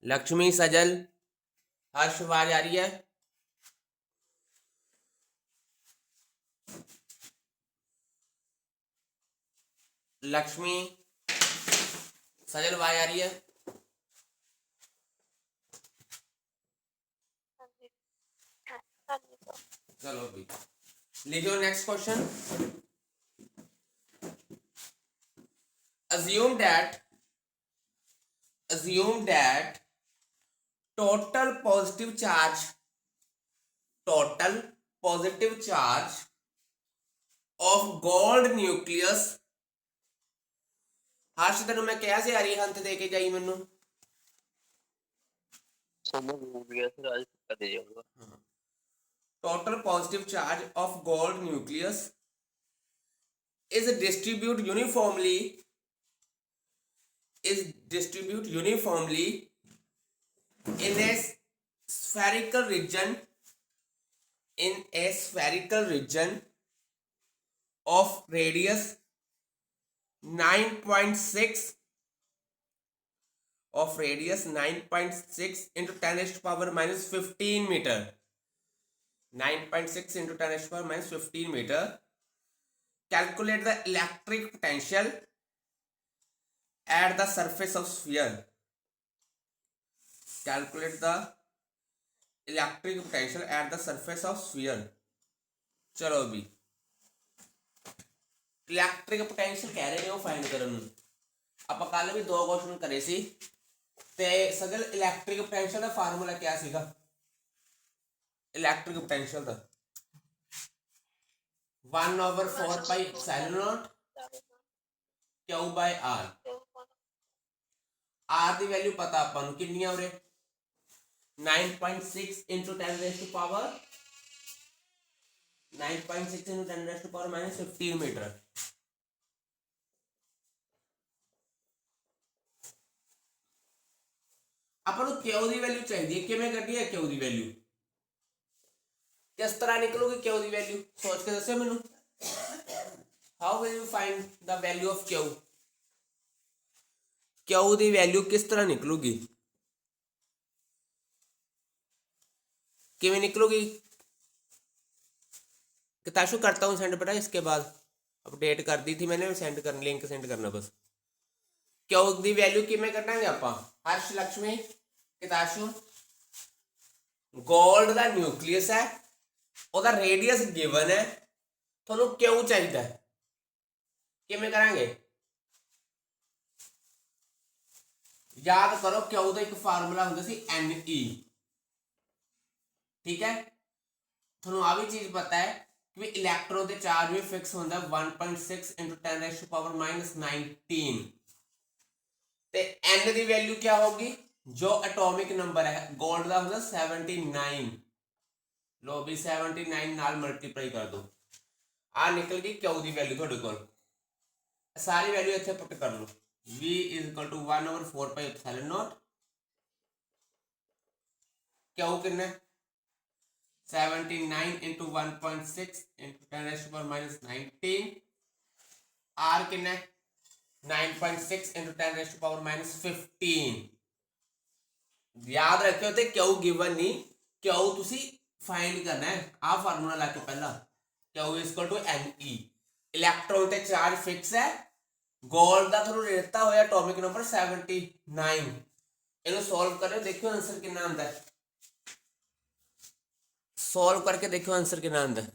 लक्ष्मी, सजल, हर्ष, आवाज आ रही है? लक्ष्मी, सजल, आवाज आ रही है? चलो भी लिखो next question. assume that total positive charge of gold nucleus। हर्ष तेन मैं कहा से अरिहंत दे के जाई मैनू total positive charge of gold nucleus is distributed uniformly in a spherical region of radius 9.6 into 10 raised to power minus 15 meter। 9.6 into 10 raised to power minus 15 meter। Calculate the electric potential at the surface of sphere। Calculate the electric potential at the surface of sphere। चलो भी electric potential कह रहे हो find करन ਨੂੰ ਆਪਾਂ ਕੱਲ ਵੀ ਦੋ question ਕਰੇ ਸੀ ਤੇ ਸਗਲ ਇਲੈਕਟ੍ਰਿਕ ਪੋਟੈਂਸ਼ੀਅਲ ਦਾ ਫਾਰਮੂਲਾ ਕੀ ਸੀਗਾ ਇਲੈਕਟ੍ਰਿਕ ਪੋਟੈਂਸ਼ੀਅਲ ਦਾ 1/4 pi epsilon not Q by R। R ਦੀ ਵੈਲਿਊ ਪਤਾ ਆਪਾਂ ਨੂੰ ਕਿੰਨੀ ਆ ਉਰੇ 9.6 into 10 raised to power 9.6 into 10 raised to power minus 15 मीटर। ਆਪਾਂ ਨੂੰ Q ਦੀ ਵੈਲਿਊ ਚਾਹੀਦੀ ਹੈ ਕਿਵੇਂ ਕੱਢੀ ਹੈ Q ਦੀ ਵੈਲਿਊ किस तरह निकलोगी Q की वैल्यू सोच के दसो मैनू। How will you find the value of Q। Q की वैल्यू किस तरह निकलोगी किवें निकलोगी। किताशु करता हूँ सेंड बेटा इसके बाद अपडेट कर दी थी मैंने सेंड कर लिंक सेंड करना बस। Q की वैल्यू किवें कटांगे आपां हर्ष लक्ष्मी किताशु गोल्ड का न्यूक्लियस है ਉਹਦਾ ਰੇਡੀਅਸ ਗਿਵਨ ਹੈ ਤੁਹਾਨੂੰ ਕਿਉਂ ਚਾਹੀਦਾ ਕਿਵੇਂ ਕਰਾਂਗੇ याद करो क्यू का एक फार्मूला होता सी NE। ठीक है थोड़ा आ भी चीज पता है कि इलैक्ट्रॉन के चार्ज भी फिक्स होता 1.6 into 10 raised to power minus 19 ते N की वैल्यू क्या होगी जो एटॉमिक नंबर है गोल्ड का होगा 79। लो भी 79 नाल मल्टीप्लाई कर दो आ निकल गई क्यू की वैल्यू थोड़े को सारी वैल्यू इत्थे पुट कर लो V is equal to 1/4 pi epsilon naught Q कितना 79 into 1.6 into 10 raised to power minus 19 R कितना 9.6 into 10 raised to power minus 15। याद रखियो ते Q गिवन नहीं Q तुसी फाइंड करना है आ फार्मूला ला के पहला Q is equal to Ne। Electron ते चार्ज फिक्स है गोल्ड का थोड़ा रहता हुआ एटॉमिक नंबर 79 इन्हें सॉल्व करो देखियो आंसर कितना आंदा है सॉल्व करके देखियो आंसर कितना आंदा है।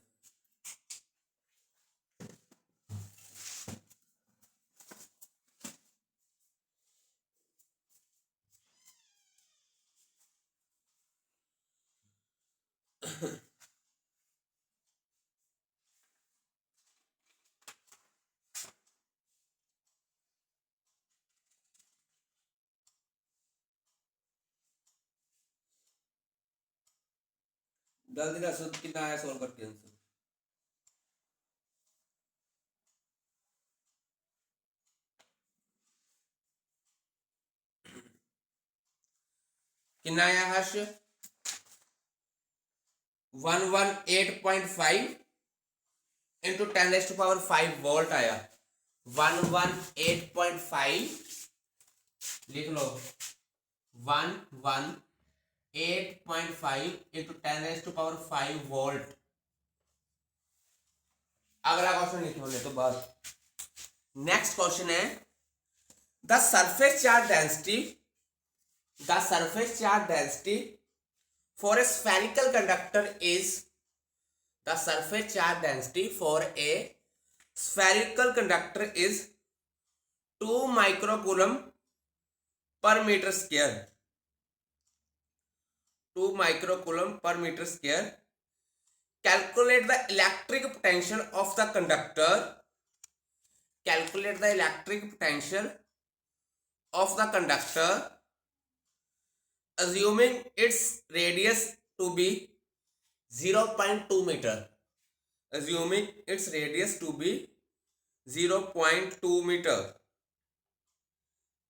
जल्दी दसो कितना आया सॉल्व करके आंसर कितना आया हर्ष 118.5 into 10 raised to power 5 volt आया 118.5 लिख लो 118.5 इंटू 10⁵ वोल्ट। अगला क्वेश्चन लिखे होने तो बाद। नेक्स्ट क्वेश्चन है the surface charge density for a spherical conductor is the surface charge density for a spherical conductor is 2 microcoulomb per meter square. 2 microcoulomb per meter square. Calculate the electric potential of the conductor. Calculate the electric potential of the conductor assuming its radius to be 0.2 meter. Assuming its radius to be 0.2 meter.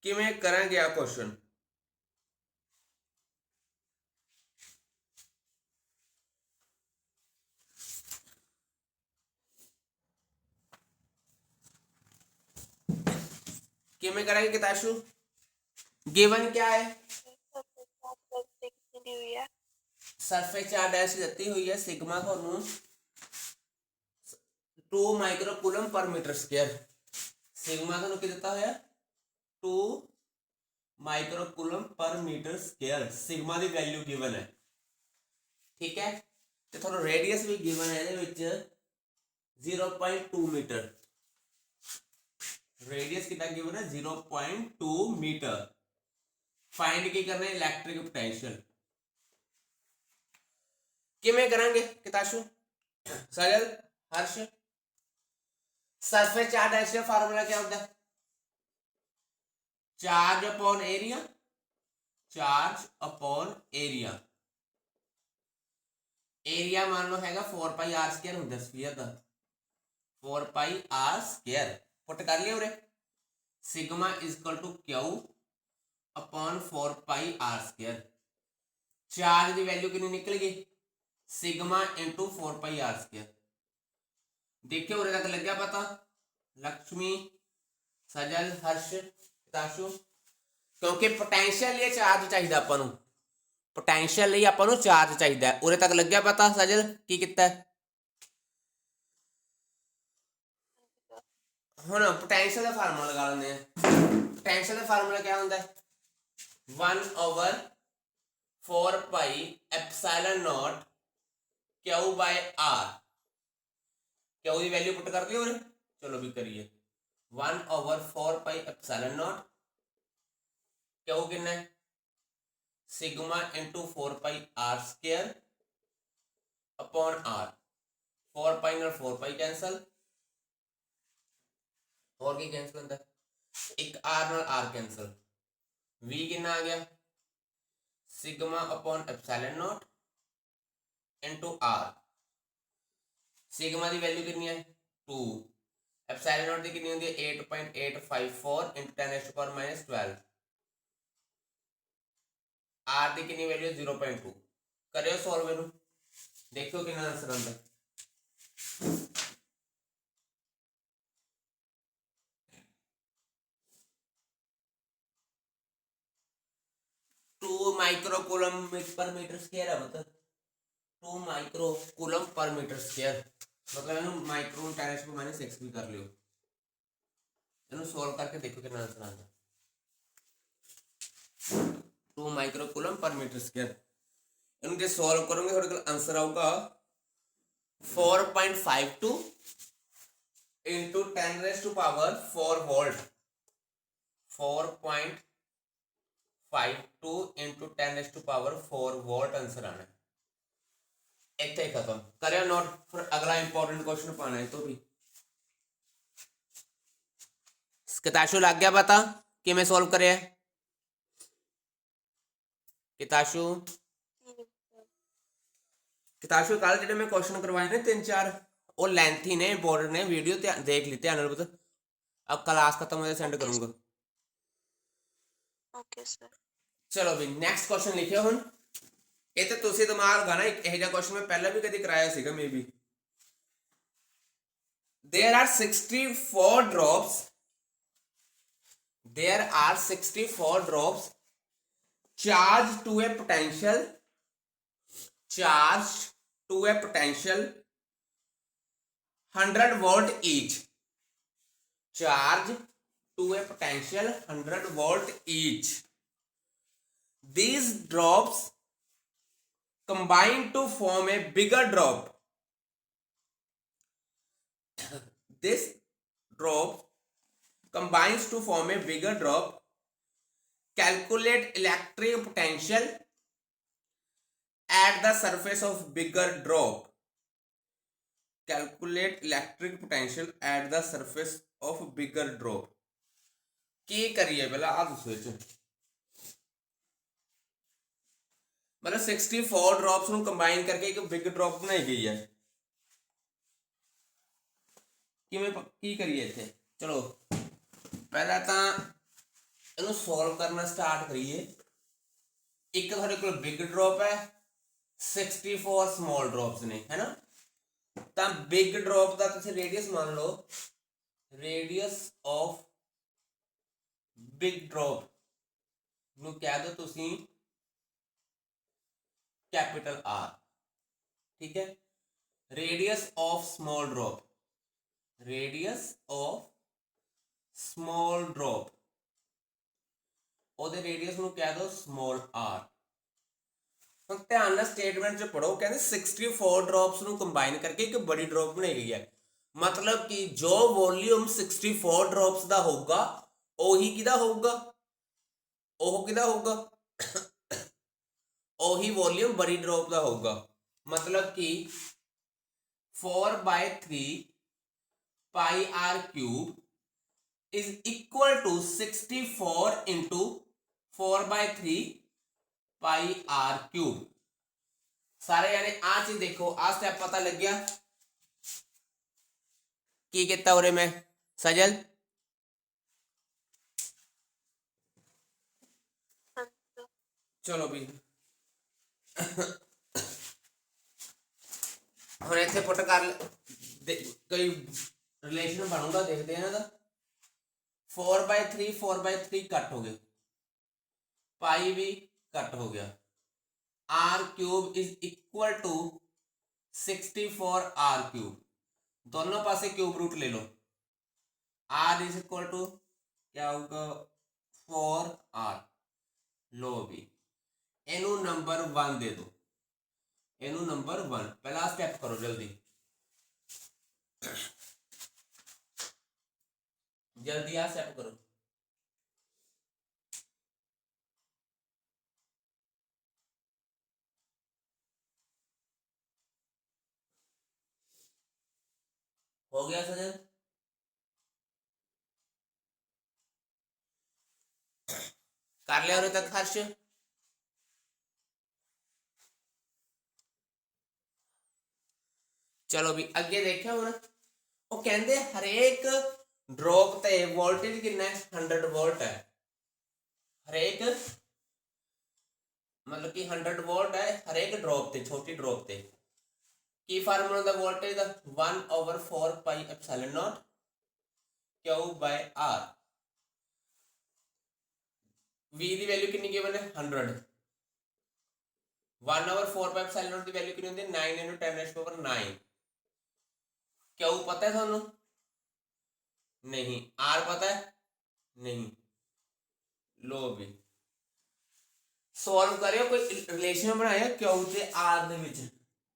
किमें करेंगे आ question. किमें करेंगे किताशु? Given क्या है? Surface charge density ਦਿੱਤੀ हुई है sigma ਤੁਹਾਨੂੰ 2 microcoulomb पर metre square. Sigma ਤੁਹਾਨੂੰ ਕੀ ਦਿੱਤਾ ਹੋਇਆ? 2 माइक्रोकूलम पर मीटर स्क्वायर सिग्मा ਦੀ ਵੈਲਿਊ ਗਿਵਨ ਹੈ। ਠੀਕ ਹੈ ਤੇ ਤੁਹਾਨੂੰ ਰੇਡੀਅਸ ਵੀ ਗਿਵਨ ਹੈ ਇਹਦੇ ਵਿੱਚ 0.2 मीटर। रेडियस कितना गिवन है? 0.2 मीटर। फाइंड की करना है इलेक्ट्रिक पोटेंशियल। किमें करांगे किताशु? Sajal Harsh surface charge density formula क्या होता है? Charge upon area. Charge upon area. Area मान लो हैगा 4 पाई आर स्क्वायर होता स्फीयर का 4 पाई आर स्क्वायर। पुट कर लिया उरे sigma equal to Q upon 4 pi R square. Charge की वैल्यू कितनी निकल गई? Sigma into 4 pi R square. देखिए उरे तक लग गया पता? लक्ष्मी सजल हर्ष ताशु क्योंकि पोटेंशियल लिए चार्ज चाहिए आपां नूं। पोटेंशियल लिए आपां नूं चार्ज चाहिए। उरे तक लग गया पता? सजल की किता है? हुण पोटेंशियल का फार्मूला लगा लेंगे। पोटेंशियल का फार्मूला क्या होता है? 1/4 pi epsilon not Q by R. क्यू की वैल्यू पुट कर दियो। चलो भी करिए 1/4 पाई एप्सिलॉन नॉट क्यू कितना है? Sigma into 4 pi R square upon R. 4 pi नाल 4 पाई कैंसल और की कैंसल होता है? एक आर नाल आर कैंसल। वी कितना आ गया? Sigma upon epsilon not into R. सिग्मा की वैल्यू कितनी है? 2। एप्सिलॉन नॉट की कितनी होती है? 8.854 इंटू 10⁻⁻12। आर की कितनी वैल्यू? 0.2। करियो सॉल्व इनू देखो कितना आंसर आता है। 2 माइक्रोकूलम पर मीटर स्क्वायर है मतलब 2 माइक्रोकूलम पर मीटर स्क्वायर मतलब माइक्रो 10⁻⁻6 भी कर लियो। इन्हें सॉल्व करके देखो कितना आंसर आता है। 2 माइक्रोकूलम पर मीटर स्क्वायर इन्हें जो सॉल्व करोगे थोड़े को आंसर आऊगा 4.52 into 10⁻⁴ volt. 4.52 into 10⁻⁴ volt answer आना है। इतने ही खत्म करियो नोट फिर अगला इंपॉर्टेंट क्वेश्चन पाना है तो भी किताशु लग गया पता कि मैं सॉल्व करे किताशु कल जो मैं क्वेश्चन करवाए ने 3-4 वो लेंथी ने इंपॉर्टेंट ने वीडियो देख ली ध्यान नाल पता। अब क्लास खत्म हो सेंड करूंगा। Okay sir. चलो भी नेक्स्ट क्वेश्चन लिखियो हुन ये तो तुसी दिमाग लगाना एक ਇਹੋ ਜਿਹਾ क्वेश्चन मैं पहले भी कभी कराया सीगा may be. there are 64 drops charged to a potential 100 volt each. Charge to a potential 100 volt each. These drops combine to form a bigger drop. This drop combines to form a bigger drop. Calculate electric potential at the surface of bigger drop. Calculate electric potential at the surface of bigger drop. ਕੀ ਕਰੀਏ ਪਹਿਲਾਂ ਆ ਦੱਸੋ ਇਹ ਚ मतलब 64 drops ਨੂੰ combine ਕਰਕੇ ਇੱਕ ਬਿਗ ਡ੍ਰੌਪ ਬਣਾਈ ਗਈ ਹੈ ਕਿਵੇਂ ਕੀ ਕਰੀਏ ਇੱਥੇ ਚਲੋ ਪਹਿਲਾਂ ਤਾਂ ਇਹਨੂੰ ਸੋਲਵ ਕਰਨਾ ਸਟਾਰਟ ਕਰੀਏ ਇੱਕ ਤੁਹਾਡੇ ਕੋਲ ਬਿਗ ਡ੍ਰੌਪ ਹੈ 64 ਸਮਾਲ ਡ੍ਰੌਪਸ ਨੇ ਹੈਨਾ ਤਾਂ ਬਿਗ ਡ੍ਰੌਪ ਦਾ ਤੁਸੀਂ ਰੇਡੀਅਸ ਮੰਨ ਲਓ ਰੇਡੀਅਸ ਆਫ ਬਿਗ ਡ੍ਰੌਪ ਨੂੰ ਕਹਿ ਦਿਓ ਤੁਸੀਂ कैपिटल R ठीक है radius of small drop radius of small drop ਉਹਦੇ ਰੇਡੀਅਸ ਨੂੰ ਕਹਿ ਦੋ ਸਮਾਲ r ਹੁਣ ਧਿਆਨ ਨਾਲ ਸਟੇਟਮੈਂਟ ਚ ਪੜੋ ਕਹਿੰਦੇ 64 ਡ੍ਰੌਪਸ ਨੂੰ ਕੰਬਾਈਨ ਕਰਕੇ ਇੱਕ ਬੜੀ ਡ੍ਰੌਪ ਬਣਾਈ ਗਈ ਹੈ ਮਤਲਬ ਕਿ ਜੋ ਵੋਲਿਊਮ 64 ਡ੍ਰੌਪਸ ਦਾ ਹੋਊਗਾ ਉਹੀ ਕਿਹਦਾ ਹੋਊਗਾ ਉਹ ਕਿਹਦਾ ਹੋਊਗਾ ਉਹੀ ਵੋਲਿਊਮ ਬੜੀ ਡ੍ਰੌਪ ਦਾ ਹੋਊਗਾ ਮਤਲਬ ਕਿ 4/3 pi r cube is equal to 64 into 4/3 pi r cube ਸਾਰੇ ਯਾਨੀ ਆ ਚੀਜ਼ ਦੇਖੋ ਆ ਸਟੈਪ ਪਤਾ ਲੱਗਿਆ ਕੀ ਕੀਤਾ ਉਰੇ ਮੈਂ ਸਜਲ ਚਲੋ ਵੀ ਹੁਣ ਇੱਥੇ ਪੁੱਟ ਕਰ ਕੋਈ ਰਿਲੇਸ਼ਨ ਬਣੂਗਾ ਦੇਖਦੇ ਆ ਨਾ 4/3 4/3 ਕੱਟ ਹੋ ਗਏ ਪਾਈ ਵੀ ਕੱਟ ਹੋ ਗਿਆ r cube is equal to 64 r cube दोनों पासे क्यूब रूट ले लो r इज इक्वल टू क्या होगा 4r लो भी ਇਹਨੂੰ ਨੰਬਰ 1 ਦੇ ਦੋ ਇਹਨੂੰ ਨੰਬਰ 1 ਪਹਿਲਾ ਸਟੈਪ ਕਰੋ ਜਲਦੀ जल्दी आ सेट करो हो गया सजन कर लिया उरे तक हर्ष चलो भी अगे देखिया हुण ਉਹ ਕਹਿੰਦੇ ਹਰੇਕ ਡ੍ਰੌਪ ਤੇ ਵੋਲਟੇਜ ਕਿੰਨਾ ਹੈ 100 ਵੋਲਟ ਹੈ ਹਰੇਕ मतलब कि 100 वोल्ट है हरेक ड्रॉप ते छोटी ड्रॉप ते की फार्मूला दा वोल्टेज दा 1/4 pi epsilon not Q by R V the value कितनी गिवन है 100 1/4 pi epsilon not the value कितनी होती है 9 × 10⁻⁹ Q पता है थानू नहीं R पता है नहीं लो भी सॉल्व करियो कोई रिलेशन बनाया क्यू ते आर दे विच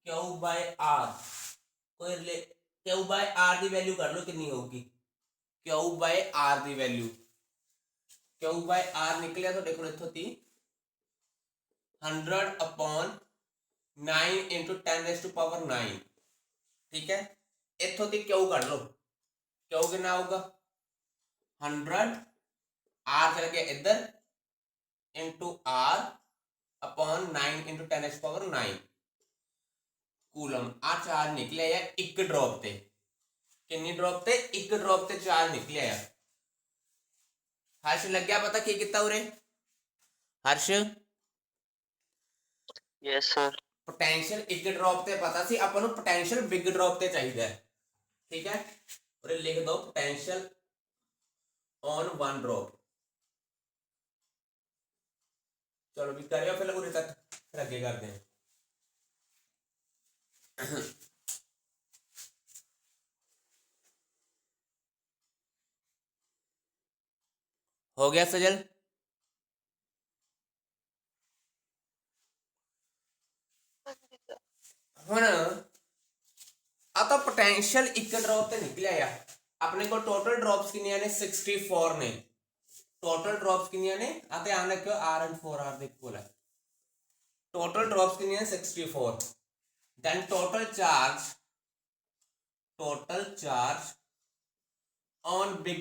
क्यू बाय आर कोई क्यू बाय आर दी वैल्यू कर लो कितनी होगी क्यू बाय आर दी वैल्यू क्यू बाय आर निकलिया तो देखो इथों ती 100/9 × 10⁻⁹ ठीक है इथों ती क्यू कर लो क्यू कितना होगा 100 आर चल गया इधर into r upon 9 into 10⁻⁹ coulomb आ चार्ज निकले या एक ड्रॉप ते कितनी ड्रॉप ते एक ड्रॉप ते चार्ज निकले या हर्ष लग गया पता की कितना उरे हर्ष यस सर पोटेंशियल एक ड्रॉप ते पता सी अपन नु पोटेंशियल बिग ड्रॉप ते चाहिए ठीक है और लिख दो पोटेंशियल ऑन वन ड्रॉप चलो भी करियो फिर पूरे तक, फिर आगे करते हैं। हो गया सजल? ਹੁਣ आता पोटेंशियल एक ड्रॉप ਤੇ ਨਿਕਲਿਆ ਆ ਆਪਣੇ ਕੋਲ ਟੋਟਲ ਡ੍ਰੌਪਸ ਕਿੰਨੀਆਂ ਨੇ 64 ਨੇ ਟੋਟਲ ਡ੍ਰੌਪਸ ਕਿੰਨੀਆਂ ਨੇ ਆ ਧਿਆਨ ਰੱਖਿਓ r and 4r ਦੇ ਇਕੁਅਲ ਹੈ ਟੋਟਲ ਡ੍ਰੌਪਸ ਕਿੰਨੀਆਂ 64 then total charge on big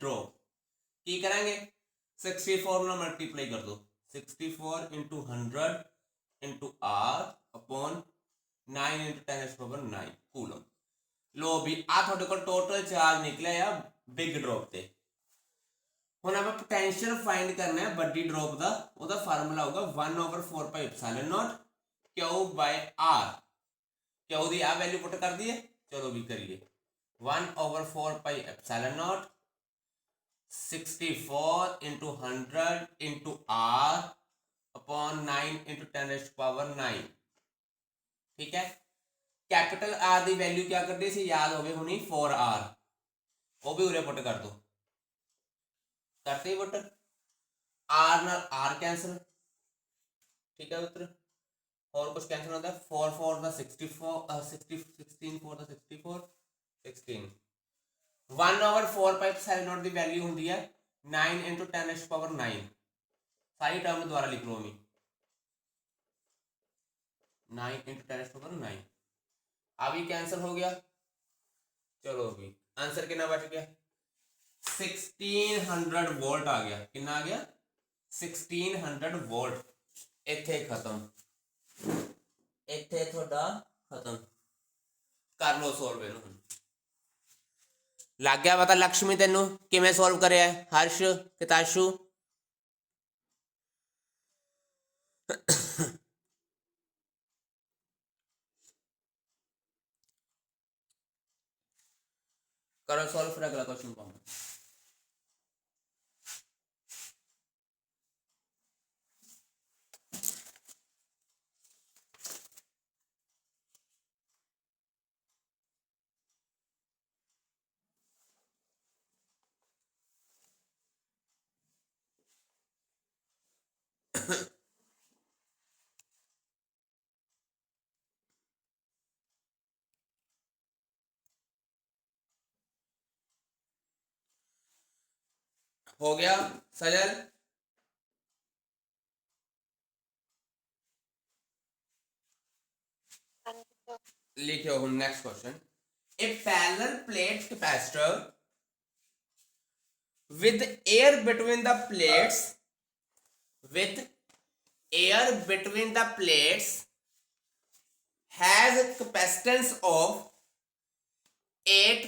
drop ਕੀ ਕਰਾਂਗੇ 64 ਨਾਲ ਮਲਟੀਪਲਾਈ ਕਰ ਦੋ 64 into 100 into r upon 9 into 10 to the power 9 coulomb. लो भी आ ਤੁਹਾਡੇ ਕੋਲ ਟੋਟਲ ਚਾਰਜ ਨਿਕਲਿਆ ਆ ਬਿਗ ਡ੍ਰੌਪ ਤੇ। ਹੁਣ ਆਪਾਂ ਪੋਟੈਂਸ਼ੀਅਲ ਫਾਈਂਡ ਕਰਨਾ ਹੈ ਵੱਡੀ ਡ੍ਰੌਪ ਦਾ, ਉਹਦਾ ਫਾਰਮੂਲਾ ਹੋਊਗਾ 1/4 एप्सिलॉन नॉट Q/r। Q ਦੀ ਆ ਵੈਲਿਊ ਪੁੱਟ ਕਰ ਦਈਏ, ਚਲੋ ਵੀ ਕਰੀਏ 1/4 epsilon not 64 into 100 into r upon 9 into 10 to the power 9। ठीक है, कैपिटल आर की वैल्यू क्या करते सी याद हो गए होनी 4r, वो भी उरे पुट कर दो, करते पुट आर नाल आर कैंसल। ठीक है पुत्र, और कुछ कैंसल होता है 4 4 दा 64 16 4 दा 64 16 1/4 एप्सिलॉन नॉट की वैल्यू होंगी है 9 into 10 to the power 9। सारी टर्म दोबारा लिख लो मैं 9 into 10 to the power 9 अभी कैंसिल हो गया। चलो अभी आंसर कितना बच गया 1600 वोल्ट आ गया। कितना आ गया 1600 वोल्ट। इत्थे खत्म, इत्थे थोड़ा खत्म कर लो सॉल्व इनू। लग गया पता लक्ष्मी तेनू किवें सॉल्व करे है हर्ष किताशु? करो सॉल्व फिर अगला क्वेश्चन पाऊंगा। हो गया सजल? लिखो हम next question. A parallel plate capacitor with air between the plates has a capacitance of 8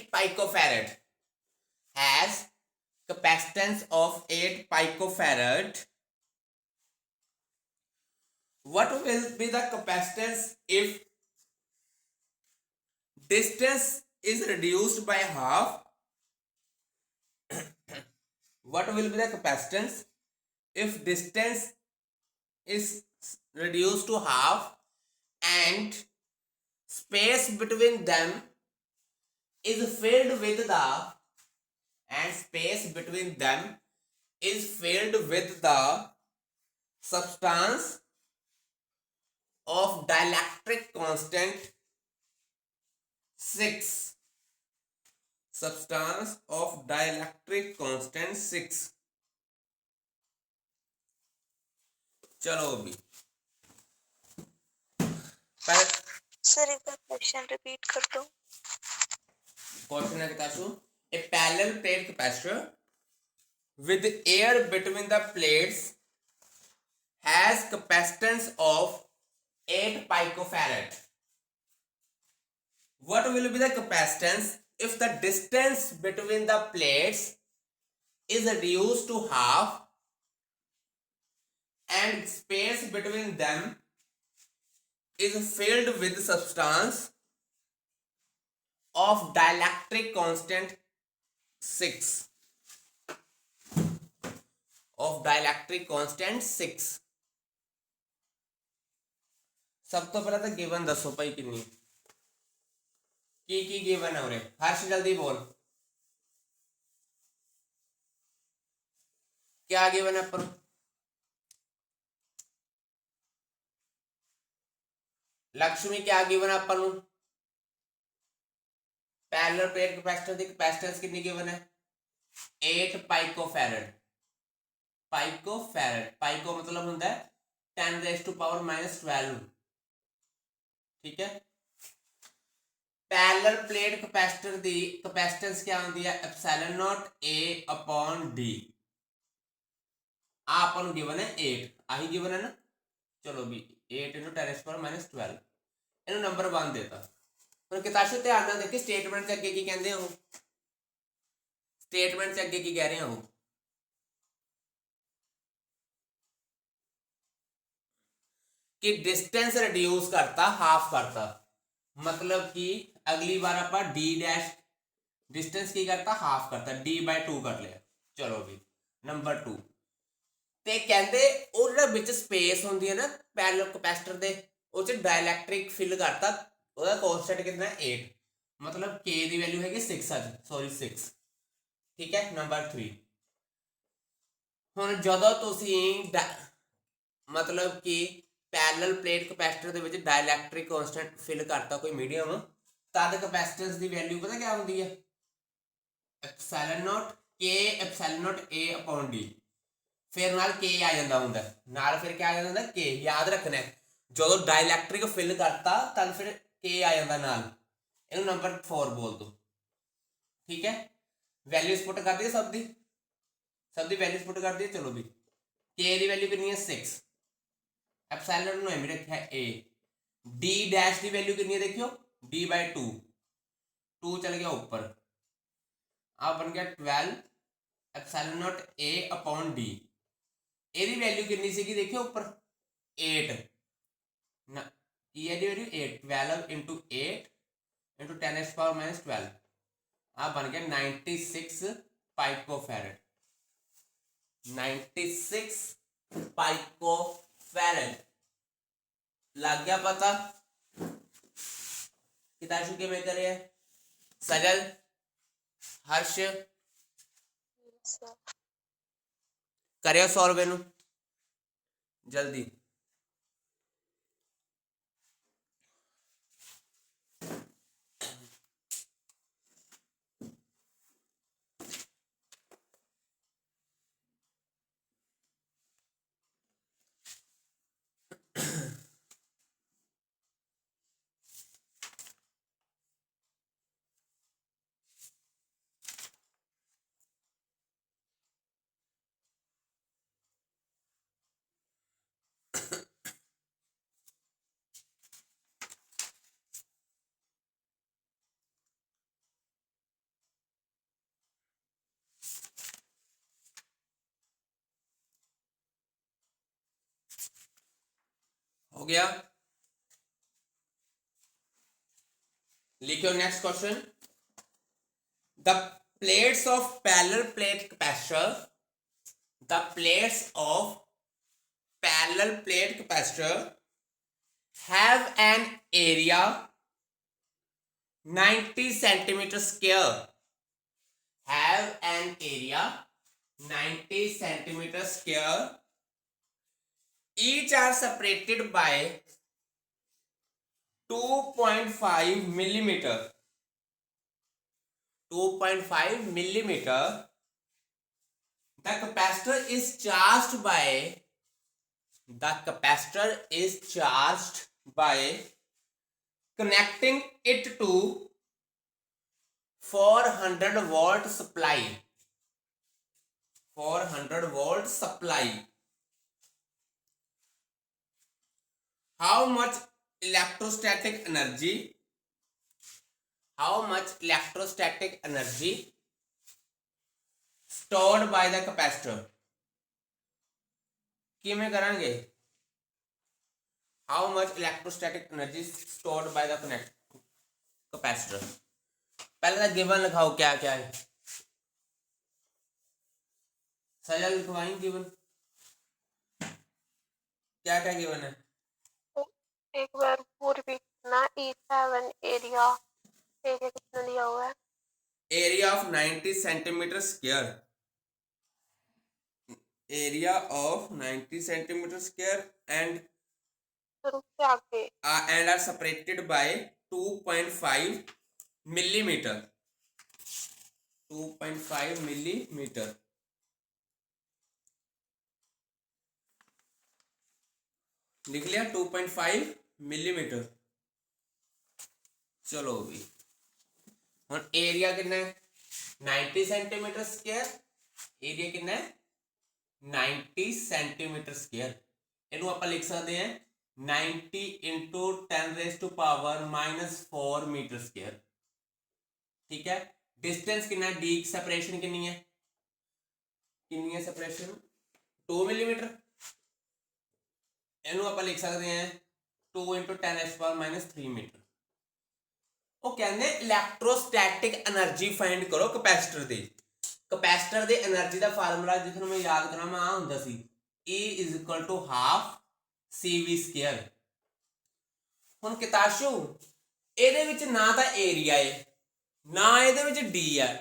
picofarad what will be the capacitance if distance is reduced by half? What will be the capacitance if distance is reduced to half and space between them is filled with the substance of dielectric constant 6? Substance of dielectric constant 6। चलो अभी पहले sir एक बार question repeat कर दो। Question है किताशु a parallel plate capacitor with air between the plates has capacitance of 8 picofarad। what will be the capacitance if the distance between the plates is reduced to half and space between them is filled with substance of dielectric constant 6? Of dielectric constant 6। सब तो पहले तो given दसो भाई कितनी की given है उरे। हर्ष जल्दी बोल क्या गिवन है पर। लक्ष्मी क्या गिवन है अपन पैरेलल प्लेट कैपेसिटर की कैपेसिटेंस कितनी गिवन है 8 पाइकोफैरड। पाइको मतलब होता है 10⁻⁻12। ठीक है। पैरेलल प्लेट कैपेसिटर दी कैपेसिटेंस क्या होती है epsilon not A upon D। Upon given है 8 आही गिवन है ना। चलो भी 8 × 10⁻12 ਇਹਨੂੰ ਨੰਬਰ 1 ਦੇਤਾ। ਹੁਣ ਕਿਤਾਸ਼ੋ ਧਿਆਨ ਨਾਲ ਦੇਖੀ ਸਟੇਟਮੈਂਟ ਦੇ ਅੱਗੇ ਕੀ ਕਹਿੰਦੇ ਆ ਉਹ। ਸਟੇਟਮੈਂਟ ਦੇ ਅੱਗੇ ਕੀ ਕਹਿ ਰਹੇ ਆ ਉਹ कि डिस्टेंस रिड्यूस करता हाफ करता मतलब कि अगली बार आप डी डैश डिस्टेंस की करता हाफ करता D/2 कर लिया। चलो भी नंबर 2 ते कहते ਉਹ ਜਿਹੜਾ ਵਿੱਚ ਸਪੇਸ ਹੁੰਦੀ ਹੈ ਨਾ ਪੈਰਲਲ ਕੈਪੈਸਿਟਰ ਦੇ ਉਹ ਚ ਡਾਇਲੈਕਟ੍ਰਿਕ ਫਿਲ ਕਰਤਾ ਉਹਦਾ ਕਾਂਸਟੈਂਟ ਕਿੰਨਾ 8 मतलब K ਦੀ ਵੈਲਿਊ ਹੈਗੀ 6 ਅੱਜ ਸੌਰੀ 6। ਠੀਕ ਹੈ ਨੰਬਰ 3 ਹੁਣ ਜਦੋਂ ਤੁਸੀਂ मतलब कि पैरेलल प्लेट कैपेसिटर ਦੇ ਵਿੱਚ डाइलैक्ट्रिक कांस्टेंट फिल करता कोई मीडियम तद कैपेसिटेंस ਦੀ वैल्यू पता क्या ਹੁੰਦੀ ਹੈ epsilon not K epsilon not A upon D फिर नाल K आ ਜਾਂਦਾ ਹੁੰਦਾ ਨਾਲ फिर क्या आ ਜਾਂਦਾ ਹੁੰਦਾ K याद रखना है ਜਦੋਂ डाइलैक्ट्रिक फिल करता तद फिर K आ ਜਾਂਦਾ ਨਾਲ ਇਹਨੂੰ नंबर 4 बोल दो। ठीक है वैल्यूज पुट कर दी सब दी वैल्यूज पुट कर दी। चलो भी K ਦੀ वैल्यू कितनी है 6 एप्सिलॉन ਨੂੰ ਐਵੇਂ ਰੱਖਿਆ A D dash the value कितनी है देखियो D/2 2 चल गया ऊपर आ बन गया 12 epsilon not A upon D ਇਹਦੀ वैल्यू कितनी ਸੀਗੀ देखियो ऊपर 8 ना ये वैल्यू 8 12 × 8 × 10⁻12 आ बन गया 96 पाइकोफैरड 96 पाइकोफैरड लग गया पता किताशु के में करे सजल हर्ष करियो सॉल्व इनू जल्दी। हो गया लिखो next question the plates of parallel plate capacitor the plates of parallel plate capacitor have an area 90 centimeter square have an area 90 centimeter square each are separated by 2.5 millimeter 2.5 millimeter the capacitor is charged by connecting it to 400 volt supply 400 volt supply how much electrostatic energy stored by the capacitor किमें करांगे how much electrostatic energy stored by the capacitor पहले तो given लिखाओ क्या क्या है सजल लिखवाएं given क्या क्या given है? एक बार वो रिपीट करना। E7 एरिया कितना दिया हुआ है? Area of 90 centimetre square, area of 90 centimetre square and फिर उससे आगे and are separated by 2.5 millimeter, 2.5 millimeter। लिख लिया 2.5 मिलीमीटर। चलो भी ਹੁਣ ਏਰੀਆ ਕਿੰਨਾ ਹੈ 90 सेंटीमीटर स्क्वायर, ਏਰੀਆ ਕਿੰਨਾ ਹੈ 90 सेंटीमीटर स्क्वायर। ਇਹਨੂੰ ਆਪਾਂ ਲਿਖ ਸਕਦੇ ਹਾਂ 90 into 10 raised to power -4 metre square. ठीक है, डिस्टेंस कितना है, डी सेपरेशन कितनी है, सेपरेशन 2 मिलीमीटर। ਇਹਨੂੰ ਆਪਾਂ ਲਿਖ ਸਕਦੇ ਹਾਂ 2 into 10 raised to power -3 metre. ਉਹ ਕਹਿੰਦੇ ਇਲੈਕਟ੍ਰੋਸਟੈਟਿਕ એનર્ਜੀ ਫਾਈਂਡ ਕਰੋ ਕਪੈਸਿਟਰ ਦੀ। ਕਪੈਸਿਟਰ ਦੇ એનર્ਜੀ ਦਾ ਫਾਰਮੂਲਾ ਜੇ ਤੁਹਾਨੂੰ ਮੈਂ ਯਾਦ ਕਰਾਵਾਂ ਆ ਹੁੰਦਾ ਸੀ E = ½ CV²। ਹੁਣ ਕਿਤਾਸ਼ੂ ਇਹਦੇ ਵਿੱਚ ਨਾ ਤਾਂ ਏਰੀਆ ਹੈ ਨਾ ਇਹਦੇ ਵਿੱਚ ਡੀ ਹੈ,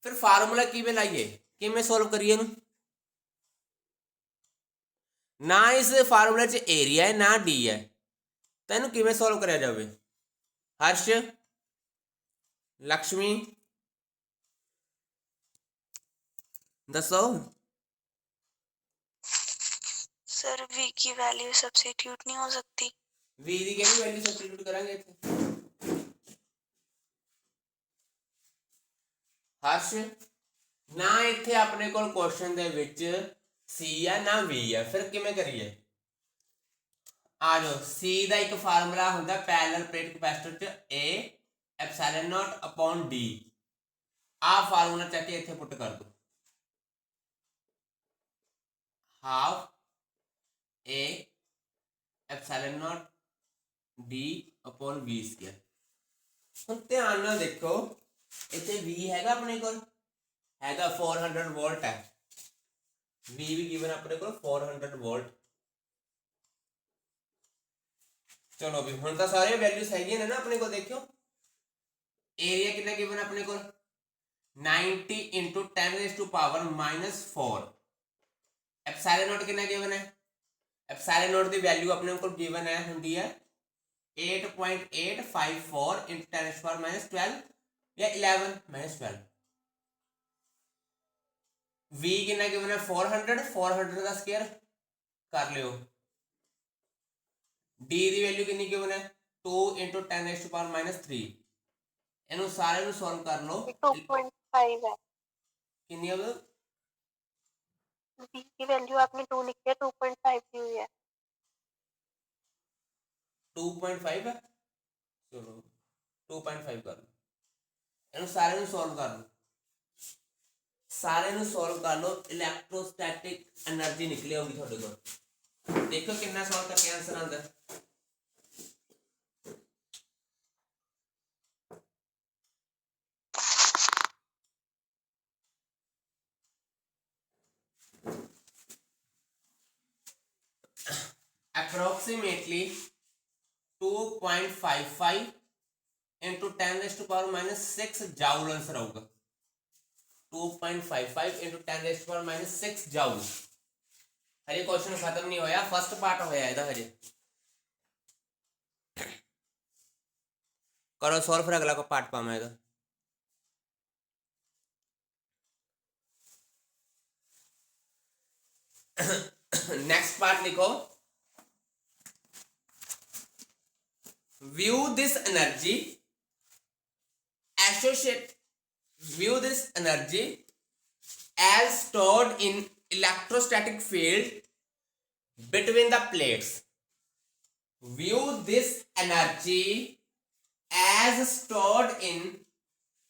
ਫਿਰ ਫਾਰਮੂਲਾ ਕਿਵੇਂ ਲਾਈਏ, ਕਿਵੇਂ ਸੋਲਵ ਕਰੀਏ ਇਹਨੂੰ? ਨਾ ਇਸ ਫਾਰਮੂਲੇ 'ਚ ਏਰੀਆ ਹੈ ਨਾ ਡੀ ਹੈ, ਤਾਂ ਇਹਨੂੰ ਕਿਵੇਂ ਸੋਲਵ ਕਰਿਆ ਜਾਵੇ? ਹਰਸ਼, लक्ष्मी दसो। सर v की वैल्यू सब्स्टिट्यूट नहीं हो सकती। v ਦੀ ਕਿਹੜੀ ਵੈਲਿਊ ਸਬਸਟੀਟਿਊਟ ਕਰਾਂਗੇ ਇੱਥੇ? ਹਰਸ਼, ਨਾ ਇੱਥੇ ਆਪਣੇ ਕੋਲ ਕੁਐਸਚਨ ਦੇ ਵਿੱਚ c ਆ ਨਾ v ਆ, ਫਿਰ ਕਿਵੇਂ ਕਰੀਏ? ਆ ਜਾਓ, c ਦਾ ਇੱਕ ਫਾਰਮੂਲਾ ਹੁੰਦਾ ਪੈਰਲਲ ਪਲੇਟ ਕਪੈਸਿਟਰ ਚ a epsilon not upon D. आ फार्मूला चेक के इत्थे पुट कर दो, half A epsilon not D upon V square. ਹੁਣ ਧਿਆਨ ਨਾਲ ਦੇਖੋ ਇੱਥੇ v ਹੈਗਾ ਆਪਣੇ ਕੋਲ, ਹੈਗਾ 400 ਵੋਲਟ ਹੈ, v ਵੀ ਗਿਵਨ ਆਪਣੇ ਕੋਲ 400 ਵੋਲਟ। ਚਲੋ ਵੀ ਹੁਣ ਤਾਂ ਸਾਰੇ ਵੈਲਿਊਸ ਹੈਗੀਆਂ ਨੇ ਨਾ ਆਪਣੇ ਕੋਲ। ਦੇਖਿਓ एरिया कितना गिवन अपने को 90 into 10 raised to power -4। Epsilon not कितना गिवन है, एप्सिलॉन नॉट की वैल्यू अपने को गिवन है होंगी है 8.854 into 10 raised to power -12 या 11 -12। v कितना गिवन है 400 का स्क्वायर कर लियो। d की वैल्यू कितनी गिवन है 2 into 10 raised to power -3। ਇਹਨੂੰ ਸਾਰੇ ਨੂੰ ਸੋਲਵ ਕਰ ਲਓ। 2.5 है, कितनी है v की वैल्यू आपने 2 लिखी है, 2.5 दी हुई है। 2.5 है, चलो 2.5 कर लो। ਇਹਨੂੰ ਸਾਰੇ ਨੂੰ ਸੋਲਵ ਕਰ ਲਓ, ਸਾਰੇ ਨੂੰ ਸੋਲਵ ਕਰ ਲਓ। ਇਲੈਕਟ੍ਰੋਸਟੈਟਿਕ એનર્ਜੀ ਨਿਕਲੀ ਹੋਊਗੀ ਤੁਹਾਡੇ ਕੋਲ। ਦੇਖੋ ਕਿੰਨਾ ਸੋਲਵ ਕਰਕੇ ਆਨਸਰ ਆਉਂਦਾ। approximately 2.55 into 10 raised to power -6 joule answer आऊगा। 2.55 into 10 raised to power -6 joule। हजे क्वेश्चन खत्म नहीं होया, फर्स्ट पार्ट होया ਇਹਦਾ हजे। करो सॉल्व, फिर अगला को पार्ट पामा ਇਹਦਾ। नेक्स्ट पार्ट लिखो, view this energy as stored in electrostatic field between the plates। view this energy as stored in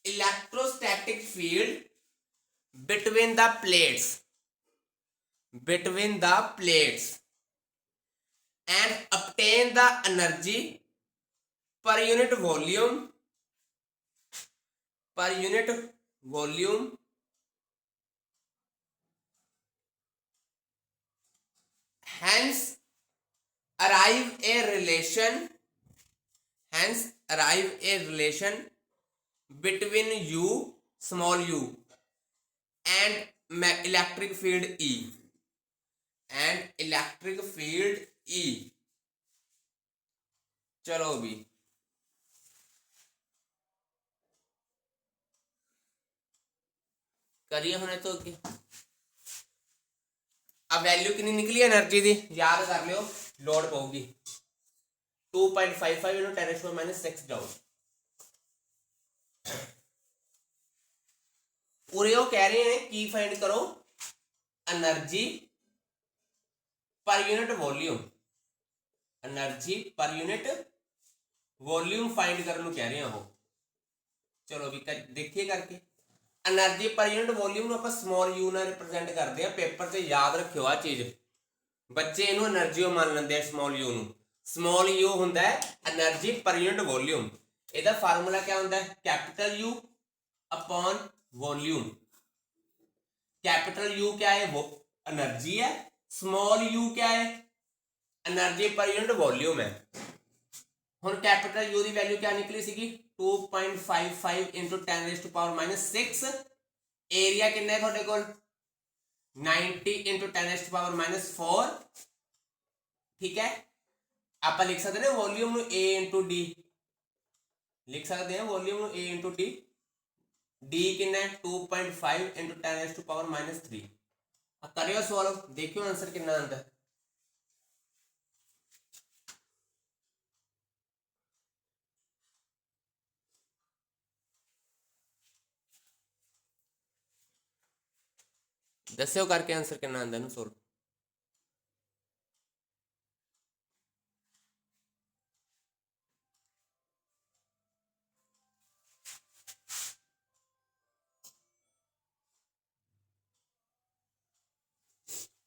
electrostatic field between the plates and obtain the energy per unit volume hence relation, hence arrive a relation between u, small u, and electric field E, and electric field E। चलो भी करिए हुणे तो अगे। अब value कितनी निकली energy दी याद कर लियो, लोड पऊगी 2.55 into 10⁻⁻6 जूल। पूरे वो कह रहे हैं की फाइंड करो energy per unit volume, energy per unit volume find करने कह रहे हैं वो। चलो भी देखिए करके एनर्जी पर यूनिट वॉल्यूम ਨੂੰ ਆਪਾਂ ਸਮਾਲ ਯੂ ਨਾਲ ਰਿਪਰੈਜ਼ੈਂਟ ਕਰਦੇ ਆ। ਪੇਪਰ 'ਚ ਯਾਦ ਰੱਖਿਓ ਆ ਚੀਜ਼, ਬੱਚੇ ਇਹਨੂੰ એનર્ਜੀ ਮੰਨ ਲੈਂਦੇ ਆ ਸਮਾਲ ਯੂ ਨੂੰ। ਸਮਾਲ ਯੂ ਹੁੰਦਾ ਹੈ એનર્ਜੀ ਪਰ ਯੂਨਿਟ ਵੋਲਿਊਮ। ਇਹਦਾ ਫਾਰਮੂਲਾ ਕੀ ਹੁੰਦਾ ਹੈ, capital you upon volume. Capital you क्या है, वो एनर्जी है, स्मॉल यू क्या है, एनर्जी पर यूनिट वॉल्यूम है। हुण कैपिटल यू की वैल्यू क्या निकली सी 2.55 इंटू 10⁻⁻6। एरिया कितना है थोड़े को 90 इंटू 10⁻⁻4। ठीक है, आप लिख सकते हैं वॉल्यूम ए इंटू डी, लिख सकते हैं वॉल्यूम ए इंटू डी। डी कितना है 2.5 इंटू 10⁻⁻3। करियो सॉल्व, देखियो आंसर कितना आता है। दस्यो करके आंसर कितना आता है सॉल्व।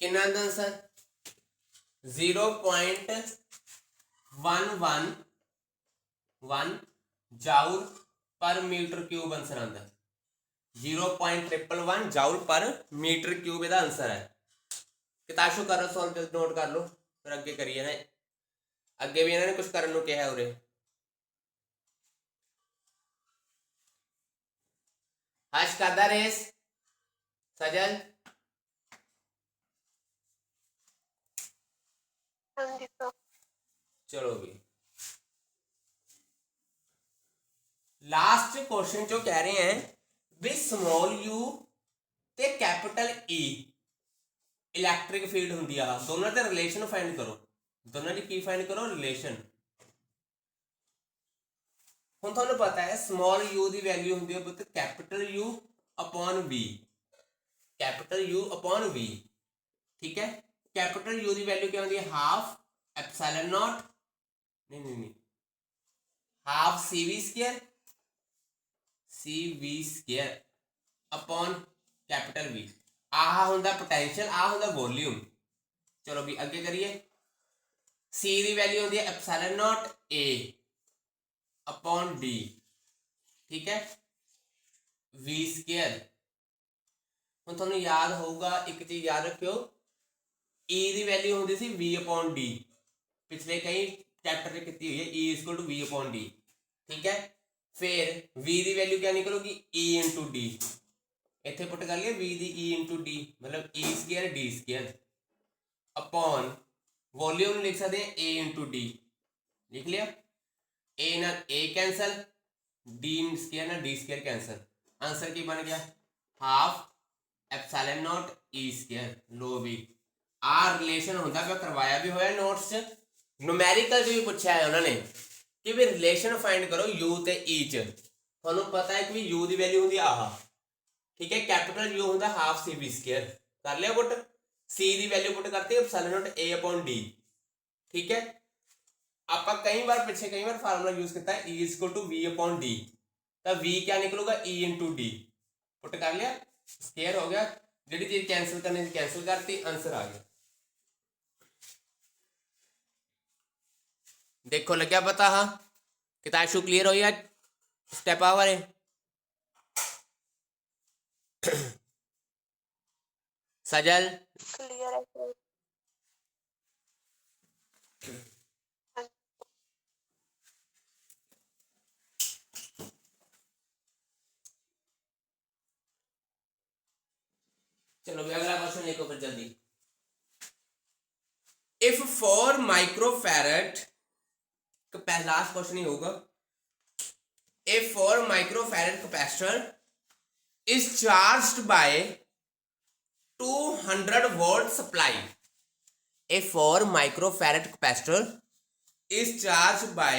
कितना answer 0.111 joule per metre cube answer आता है। 0.111 जाउल पर मीटर क्यूब ਇਹਦਾ आंसर है। किताशो करो सॉल्व, नोट कर लो फिर अगे करिए ना। अगे भी इन्होंने कुछ करने को कहा है उरे। हर्ष करदा रेस, सजल चलो भी लास्ट क्वेश्चन जो कह रहे हैं भी स्मॉल यू ते कैपिटल ई इलैक्ट्रिक फील्ड होंगी आ, दोनों का रिलेशन फाइंड करो। दोनों की की फाइंड करो रिलेशन। हुण तुहानूं पता है स्मॉल यू की वैल्यू होंगी है पुत capital U upon V, capital U upon V. ठीक है, कैपिटल यू की वैल्यू क्या होंगी है हाफ एप्सिलॉन नॉट, नहीं half C V square, C V square upon capital V. आह होंदा पोटेंशियल, आ होंदा वॉल्यूम। चलो भी अगे करिए। सी की वैल्यू होंदी है epsilon not a upon D. ठीक है, वी स्क्वायर। हुण तुहानूं याद होगा एक चीज याद रखियो, ई की वैल्यू होंदी सी वी अपॉन डी, पिछले कई चैप्टर में की हुई है, E equal to V upon D. ठीक है, फिर v की वैल्यू क्या निकलोगी e इंटू डी। इतने पुट कर लिया v की e इंटू डी मतलब e square D square upon volume लिख सकते हैं a इंटू डी। लिख लिया, a ना a कैंसल, d स्क्वायर ना d स्क्वायर कैंसल। आंसर की बन गया half epsilon not e square. लो भी आ रिलेशन होता है, करवाया भी होया नोट्स च, न्यूमेरिकल भी पूछा है उन्होंने कि भी रिलेशन फाइंड करो यू ते ई च। तुहानूं पता है कि यू की वैल्यू होंगी आह। ठीक है, कैपिटल यू होंदा हाफ सी वी स्क्वायर, कर लिया पुट। सी की वैल्यू पुट करती है epsilon not a upon D. ठीक है, आप कई बार पिछले कई बार फार्मूला यूज किया है E equal to V upon D, तो वी क्या निकलूगा ई इंटू डी। पुट कर लिया, स्क्वायर हो गया, जी चीज कैंसिल करनी थी कैंसिल करती, आंसर आ गया। देखो लग्या पता हाँ किताशु क्लियर हो या स्टेप आवर है। सजल क्लियर है। चलो भी अगला क्वेश्चन लिखो फिर जल्दी। इफ 4 माइक्रोफैरड, लास्ट क्वेश्चन ही होगा। If 4 microfarad capacitor is charged bye 200 volt supply, a 4 microfarad capacitor is charged by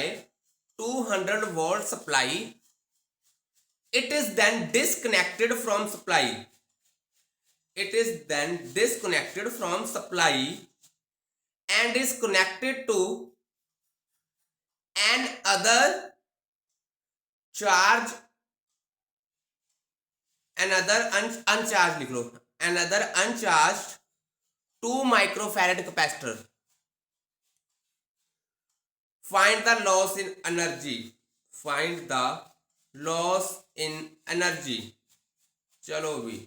200 volt supply, it is then disconnected from supply, it is then disconnected from supply and is connected to another charge, another uncharged लिख लो, another uncharged 2 microfarad capacitor. Find the loss in energy. Find the loss in energy. चलो भी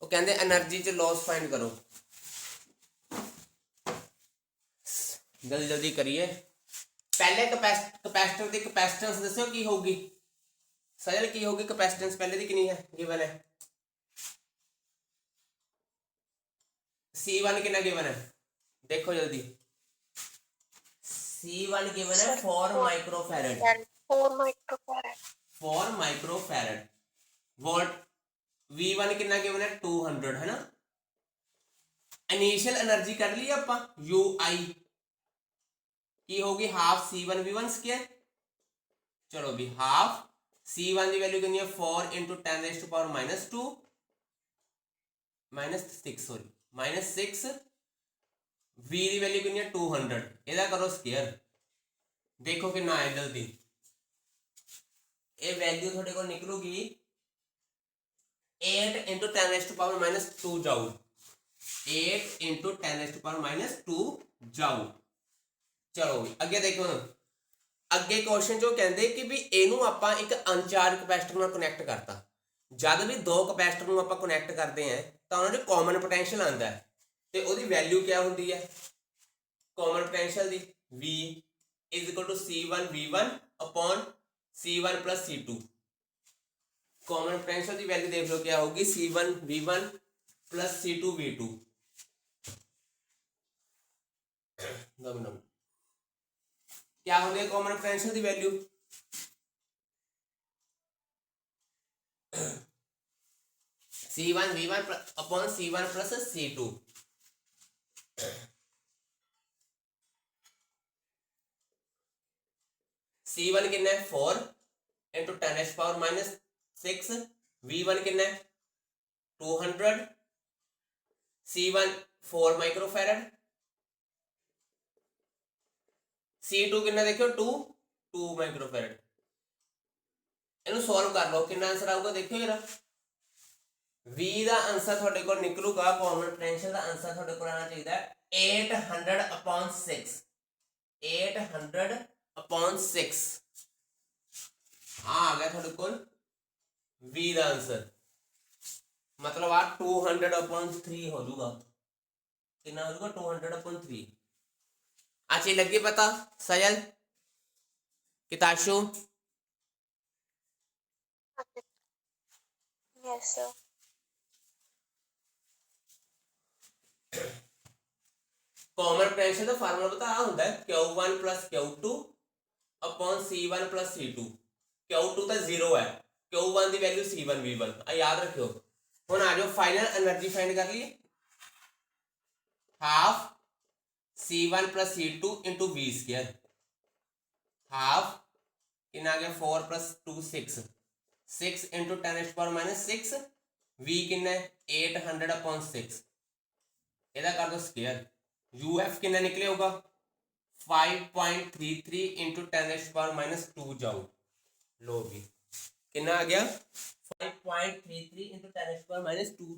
वो कहते energy च loss find करो, जल्दी जल्दी करिए। पहले कैपेसिटर की कैपेसिटेंस दसो की होगी सजल, की होगी कैपेसिटेंस पहले दी कितनी है, गिवन है C1 कितना गिवन है, देखो जल्दी। C1 गिवन है 4 माइक्रोफैरड, 4 माइक्रोफैरड वोल्ट। V1 कितना गिवन है 200 है ना। इनिशियल एनर्जी कर ली ਆਪਾਂ UI की होगी हाफ C1 V1 स्क्वायर। चलो भी हाफ C1 की वैल्यू कितनी है 4 into 10 raised to power -2 -6 sorry -6, V की वैल्यू कितनी है 200, ਇਹਦਾ करो स्क्वायर, देखो कितना है जल्दी। ये वैल्यू थोड़े को निकलूगी 8 into 10 raised to power -2 जाऊल, 8 into 10 raised to power -2 जाऊल। चलो अगे देखो, अगे क्वेश्चन जो कहते कि भी ਇਹਨੂੰ ਆਪਾਂ ਇੱਕ ਅਨਚਾਰਜ ਕੈਪੈਸਿਟਰ ਨਾਲ ਕਨੈਕਟ ਕਰਤਾ। ਜਦ ਵੀ ਦੋ ਕੈਪੈਸਿਟਰ ਨੂੰ ਆਪਾਂ ਕਨੈਕਟ ਕਰਦੇ ਆਂ ਤਾਂ ਉਹਨਾਂ ਦੇ ਕਾਮਨ ਪੋਟੈਂਸ਼ੀਅਲ ਆਂਦਾ ਹੈ ਤੇ ਉਹਦੀ ਵੈਲਿਊ ਕੀ ਹੁੰਦੀ ਹੈ, ਕਾਮਨ ਪੋਟੈਂਸ਼ੀਅਲ ਦੀ V = C1 V1 upon C1 plus C2। Common potential की वैल्यू देख लो क्या होगी C1 V1 plus C2 V2। क्या होगी कॉमन पोटेंशियल की value, C1 V1 upon C1 plus C2। C1 कितना है 4 into 10 raised to power -6, V1 कितना है 200, C1 4 माइक्रोफैरड, C2 कितना देखो 2 माइक्रोफैरड। इन्हें सॉल्व कर लो, कितना आंसर आऊगा देखो जरा। V का आंसर थोड़े को निकलूगा, कॉमन पोटेंशियल का आंसर थोड़े को आना चाहिए 800/6, 800/6। हाँ आ गया थोड़े को V का आंसर, मतलब आ 200/3 हो जाऊगा, कितना हो जाऊगा 200/3। अच्छी लगी पता सजल किताशु? Yes sir. कॉमन पोटेंशियल का फार्मूला पता होता है Q1 plus Q2 upon C1 plus C2। Q2 तो 0 है, Q1 की वैल्यू C1 V1 याद रखियो। हुण आ जाओ फाइनल एनर्जी फाइंड कर लिए, half C1 plus C2 into V square, half कितना आ गया 4 plus 2 6, 6 into 10 raised to power -6, V कितना है 800/6, ਇਹਦਾ कर दो स्क्वायर। UF कितना निकले होगा 5.33 into 10 raised to power -2 जाओ। लो भी कितना आ गया 5.33 into 10 raised to power -2